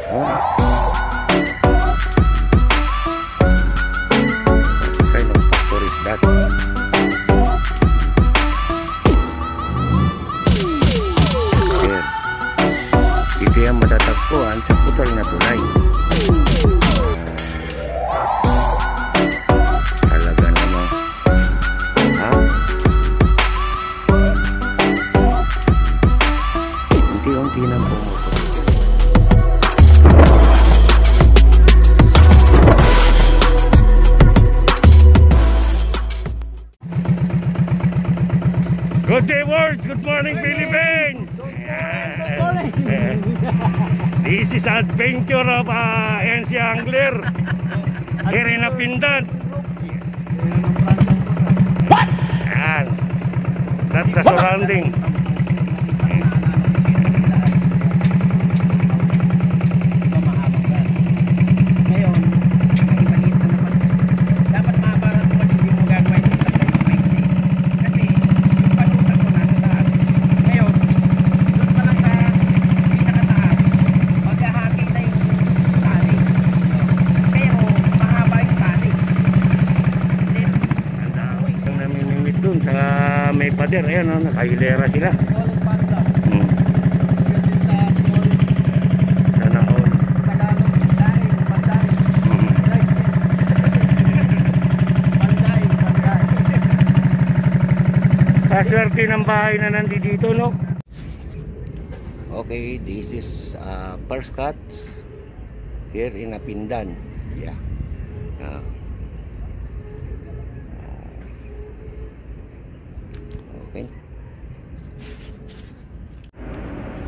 Kind of factory is that? There. Ito yung matatagpuan sa putol na tulay. Talaga naman. Ha? Unti-unti na po. Good day, world! Good morning, Philippines! Good morning! This is adventure of NC Angler here in Apindan. What? Yan. That's the surrounding. Dun sa may pader, ayan o, nakahilera sila. Sana all. Kaswerte ng bahay na nandito, no? Okay, this is first cuts here in Apindan. Yeah. Okay.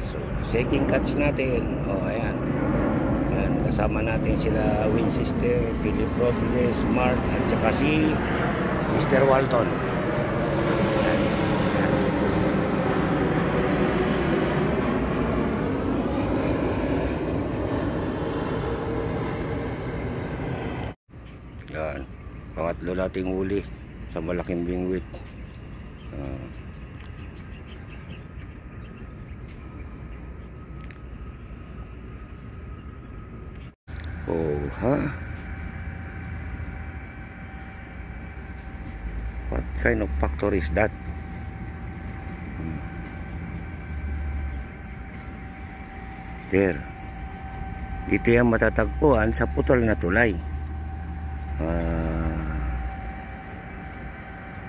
So, second cuts natin. Oh, ayan. Ayan, kasama natin sila Winchester, Philip Robles, Mark, at saka si Mr. Walton. Ayan. Ayan. Ayan. Pangatlo nating huli sa malaking bingwit. Oh, ha? What kind of factory is that? There. Ito yung matatagpuan sa putol na tulay.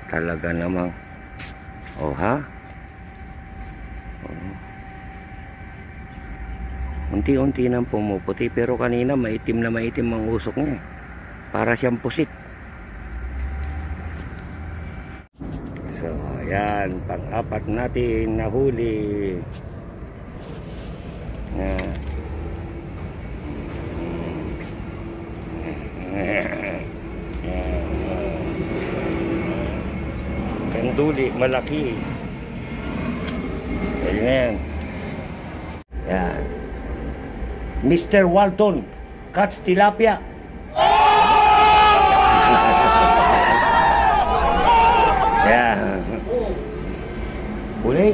Talaga namang. Oh, ha? Oh. Unti-unti nang pumuputi, pero kanina maitim na maitim ang usok niya. Para siyang pusit. So, ayan, pang-apat natin nahuli. Kanduli, malaki. Ayan. Yan. Mr. Walton, catch tilapia. Yan. Huli.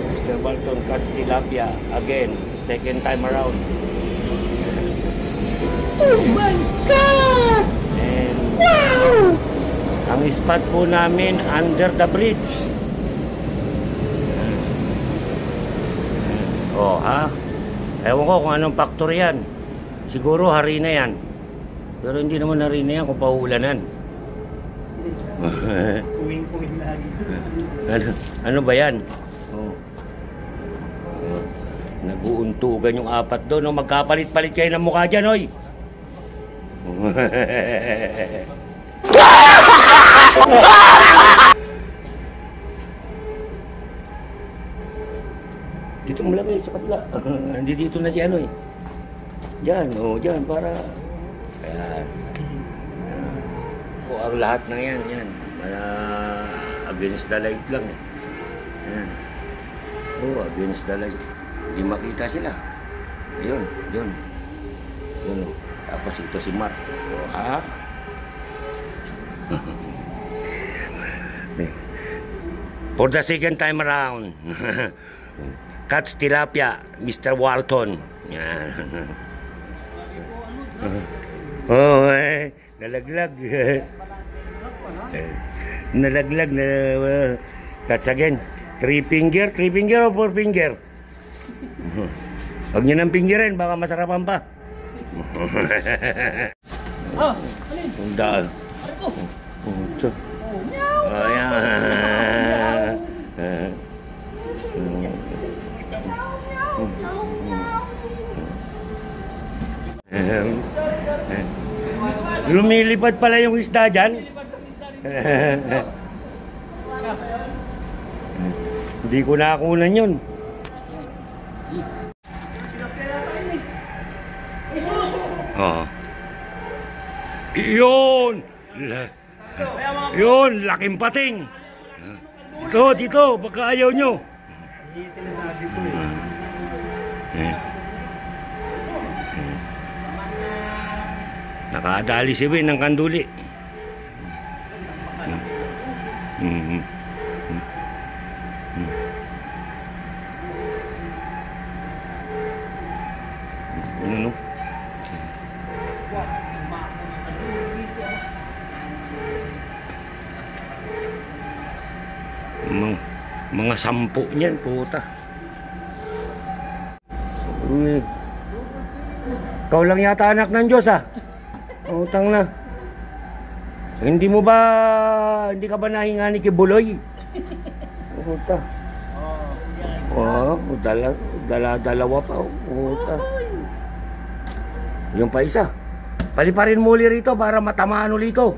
Mr. Walton catch tilapia again, second time around. Oh my God! And wow! Ang spot po namin under the bridge. Oh, ha? Ewan ko kung anong factory yan. Siguro harina yan. Pero hindi naman harina yan kung paulanan. Puwing-puwing lagi. Ano ba yan? Oh. Nag-uuntugan yung apat doon. No? Magkapalit-palit kayo ng mukha dyan, oy! Dito malaki sa kabila. Dito na si ano eh. Diyan, oh, diyan para ayan. Oh, ang lahat ng yan, yan. Against the light lang eh. Ayan. Oh, against the light. Hindi makita sila. Ayun, yun. Yun. Tapos ito si Mark. Oh, ha? For the second time around. Catch tilapia, Mr. Walton. Yan. Oh, nalaglag. Nalaglag na catch again. 3 finger o 4 finger? Huwag nyo nang pinggirin, baka masarapan pa. Ang daan. Ito. Ayan. Lumilipad pala yung isda dyan. Hindi ko nakunan yun. Oh. Yun! Yun, laking pating. Dito, baka ayaw nyo. Hindi sinasabi ko Nakadali si Win ng kanduli. Ano? Mga 10 niyan, puta. Ikaw lang yata anak ng Diyos, ah. Utang na. Hindi ka ba nahinga ni Kibuloy? Puta. Oh, dalawa pa. Puta. Yung pa isa. Paliparin mo ulit rito para matamaan ulit ito.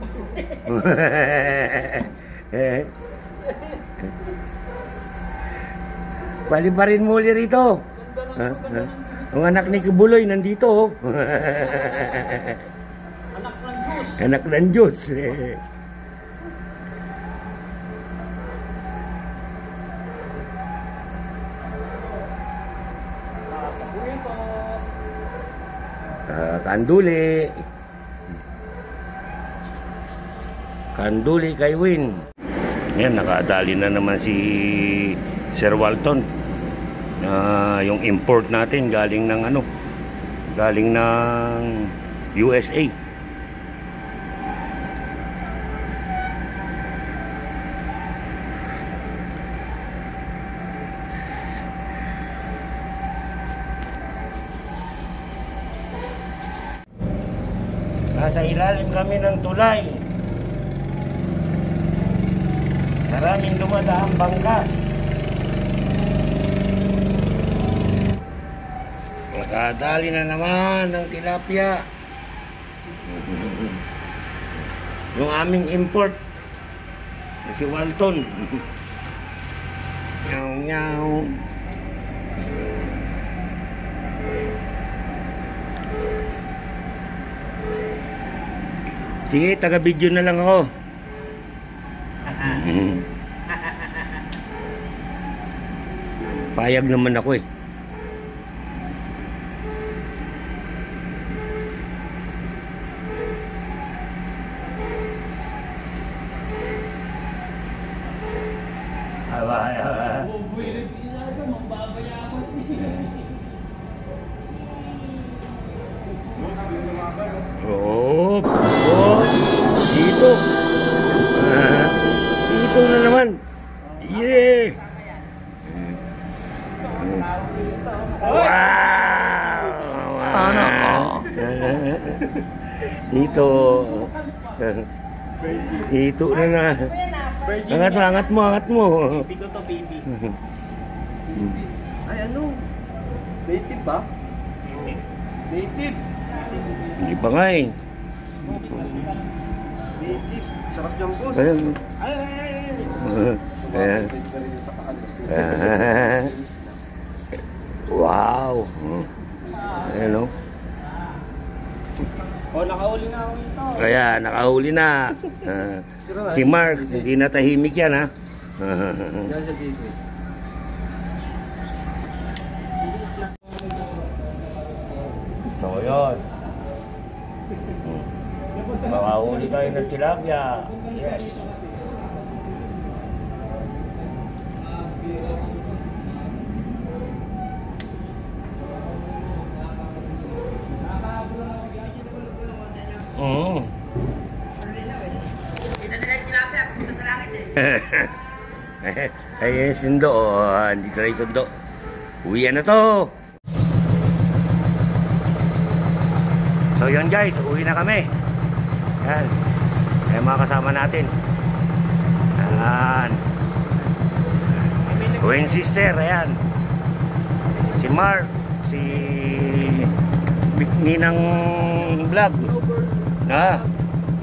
Paliparin mo ulit rito. Ang anak ni Kibuloy nandito. Anak ng Diyos. Kanduli. Kanduli kay Win. Yan, nakadali na naman si Sir Walton. Yung import natin galing ng galing ng USA. Nasa ilalim kami ng tulay. Maraming dumadaang bangka. Nakadali na naman ng tilapia. Yung aming import si Walton. Nyaw nyaw. Sige, taga-video na lang ako. Payag naman ako eh. Oh, dito. Dito na naman. Yeah. Wow. Sana all. Dito. Dito na. Angat mo. Baby ko to, baby. Ay, native ba? Native. Hindi pa nga eh. Native. Sarap dyan, boss. Ayan. Wow. Ayan o. Oh, nakahuli na ako ito. Kaya, nakahuli na. Si Mark, hindi na tahimik yan, ha? Yan sa GC. So, yun. Makahuli tayo ng tilapia. Yes. Oo. Kita nila yung tilapia, punta sa langit eh. Ay, yung sundo. Andito na yung sundo. Uwian na to. So yun guys, uwi na kami. Yan. Ay mga kasama natin. Yan. Wing sister, ayan. Si Mark, si Ninang Vlog. Na.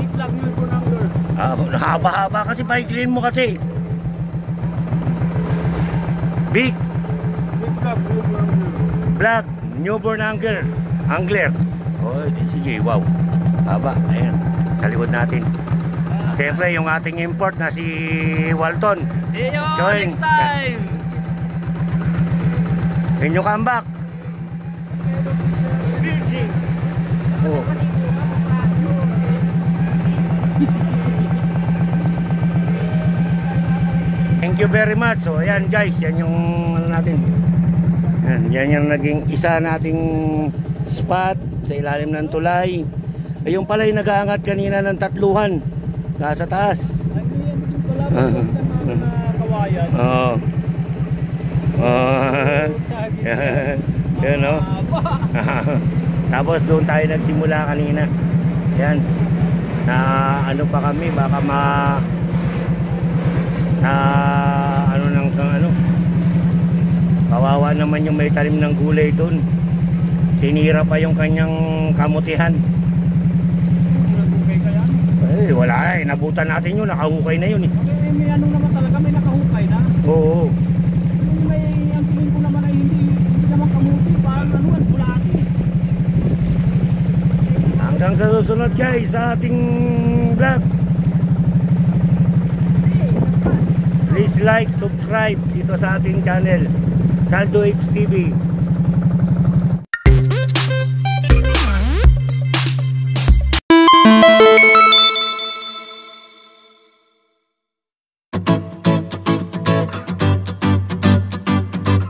Big vlog nyo po number. Haba-haba kasi paikilin mo kasi. Big Big vlog nyo po number. Vlog, newborn angler. Oh, sige, wow. Haba, ayan. Sa likod natin. Siyempre, yung ating import na si Walton. See you Join. next time! When you come back. Virgin! Oh. Thank you very much. So, ayan guys, yan yung ano natin. Yan yung naging isa nating spot sa ilalim ng tulay. Ayun pala yung nag-aangat kanina ng tatluhan. Nasa taas. Ay, yan din pala. Mga kawayan. Oo. Yan o. Tapos doon tayo nagsimula kanina. Yan. Na ano pa kami, baka ano nang ano. Kawawa naman yung may talim ng gulay doon. Tinira pa yung kanyang kamutihan. Nagukay ka yan? Eh, wala eh. Nabutan natin yun. Nakahukay na yun eh. Okay, may ano naman talaga, may nakahukay na. Oo. May, ang tingin ko naman ay hindi naman kamuti, parang ano, bulati. Hanggang sa susunod guys sa ating vlog. Please like, subscribe dito sa ating channel Saldo HTV.